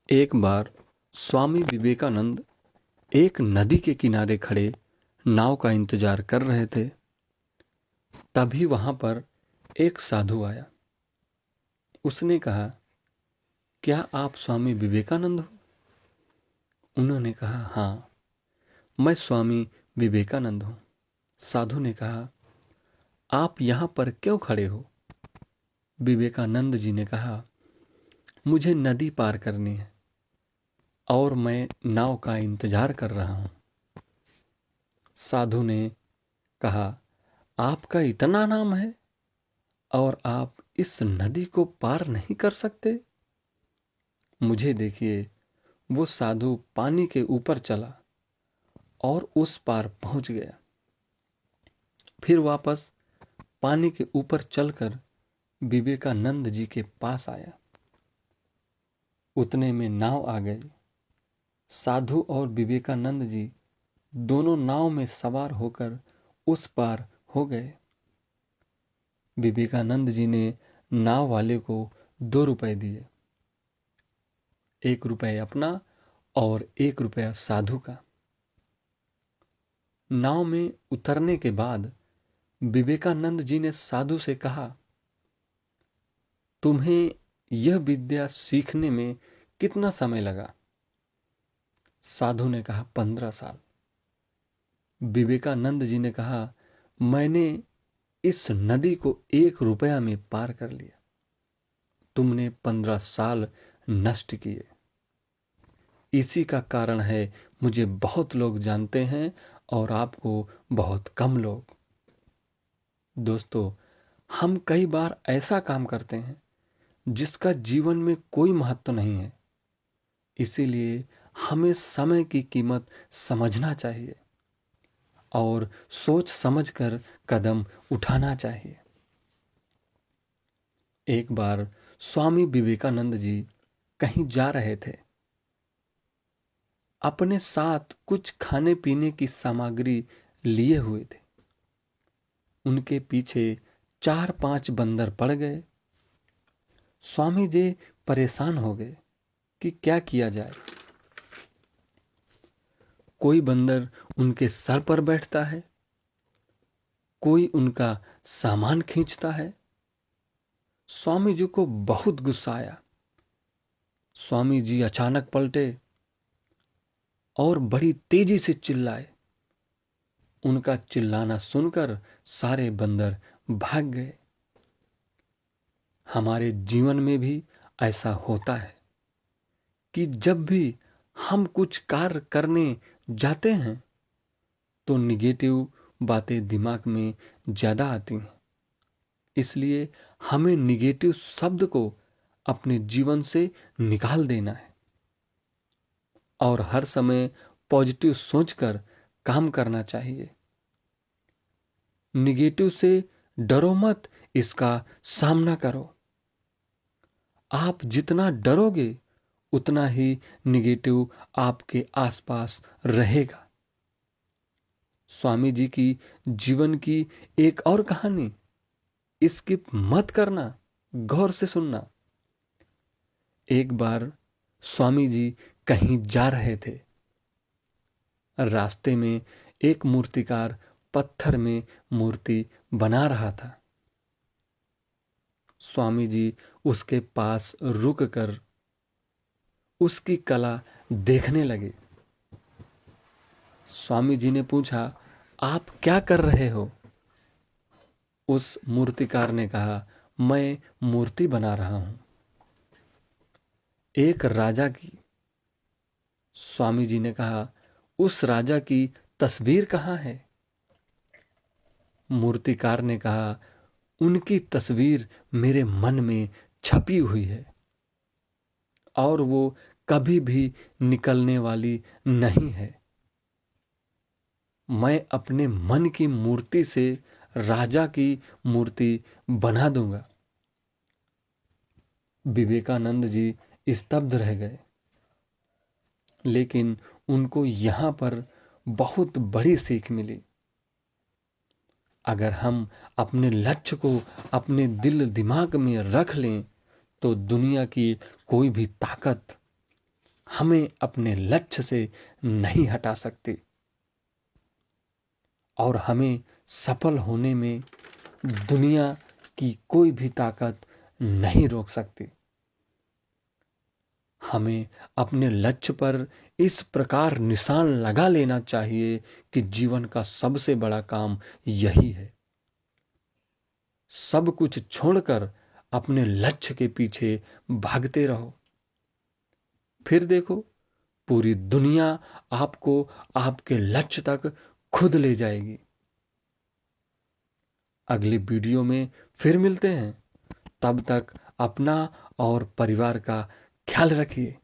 एक बार स्वामी विवेकानंद एक नदी के किनारे खड़े नाव का इंतजार कर रहे थे। तभी वहां पर एक साधु आया। उसने कहा, क्या आप स्वामी विवेकानंद हो? उन्होंने कहा, हाँ, मैं स्वामी विवेकानंद हूं। साधु ने कहा, आप यहां पर क्यों खड़े हो? विवेकानंद जी ने कहा, मुझे नदी पार करनी है और मैं नाव का इंतजार कर रहा हूं। साधु ने कहा, आपका इतना नाम है और आप इस नदी को पार नहीं कर सकते? मुझे देखिए। वो साधु पानी के ऊपर चला और उस पार पहुंच गया। फिर वापस पानी के ऊपर चलकर विवेकानंद जी के पास आया। उतने में नाव आ गई। साधु और विवेकानंद जी दोनों नाव में सवार होकर उस पार हो गए। विवेकानंद जी ने नाव वाले को 2 रुपए दिए। 1 रुपए अपना और 1 रुपया साधु का। नाव में उतरने के बाद विवेकानंद जी ने साधु से कहा, तुम्हें यह विद्या सीखने में कितना समय लगा? साधु ने कहा, 15 साल। विवेकानंद जी ने कहा, मैंने इस नदी को 1 रुपया में पार कर लिया। तुमने 15 साल नष्ट किए। इसी का कारण है मुझे बहुत लोग जानते हैं और आपको बहुत कम लोग। दोस्तों, हम कई बार ऐसा काम करते हैं जिसका जीवन में कोई महत्व नहीं है। इसीलिए हमें समय की कीमत समझना चाहिए और सोच समझकर कदम उठाना चाहिए। एक बार स्वामी विवेकानंद जी कहीं जा रहे थे। अपने साथ कुछ खाने पीने की सामग्री लिए हुए थे। उनके पीछे 4-5 बंदर पड़ गए। स्वामी जी परेशान हो गए कि क्या किया जाए। कोई बंदर उनके सर पर बैठता है, कोई उनका सामान खींचता है। स्वामी जी को बहुत गुस्सा आया। स्वामी जी अचानक पलटे और बड़ी तेजी से चिल्लाए। उनका चिल्लाना सुनकर सारे बंदर भाग गए। हमारे जीवन में भी ऐसा होता है कि जब भी हम कुछ कार्य करने जाते हैं तो निगेटिव बातें दिमाग में ज्यादा आती हैं। इसलिए हमें निगेटिव शब्द को अपने जीवन से निकाल देना है और हर समय पॉजिटिव सोचकर काम करना चाहिए। निगेटिव से डरो मत, इसका सामना करो। आप जितना डरोगे उतना ही निगेटिव आपके आसपास रहेगा। स्वामी जी की जीवन की एक और कहानी स्किप मत करना, गौर से सुनना। एक बार स्वामी जी कहीं जा रहे थे। रास्ते में एक मूर्तिकार पत्थर में मूर्ति बना रहा था। स्वामी जी उसके पास रुककर उसकी कला देखने लगे। स्वामी जी ने पूछा, आप क्या कर रहे हो? उस मूर्तिकार ने कहा, मैं मूर्ति बना रहा हूं, एक राजा की। स्वामी जी ने कहा, उस राजा की तस्वीर कहाँ है? मूर्तिकार ने कहा, उनकी तस्वीर मेरे मन में छपी हुई है और वो कभी भी निकलने वाली नहीं है। मैं अपने मन की मूर्ति से राजा की मूर्ति बना दूंगा। विवेकानंद जी स्तब्ध रह गए, लेकिन उनको यहां पर बहुत बड़ी सीख मिली। अगर हम अपने लक्ष्य को अपने दिल दिमाग में रख लें तो दुनिया की कोई भी ताकत हमें अपने लक्ष्य से नहीं हटा सकती और हमें सफल होने में दुनिया की कोई भी ताकत नहीं रोक सकती। हमें अपने लक्ष्य पर इस प्रकार निशान लगा लेना चाहिए कि जीवन का सबसे बड़ा काम यही है। सब कुछ छोड़कर अपने लक्ष्य के पीछे भागते रहो। फिर देखो, पूरी दुनिया आपको आपके लक्ष्य तक खुद ले जाएगी। अगले वीडियो में फिर मिलते हैं। तब तक अपना और परिवार का ख्याल रखिए।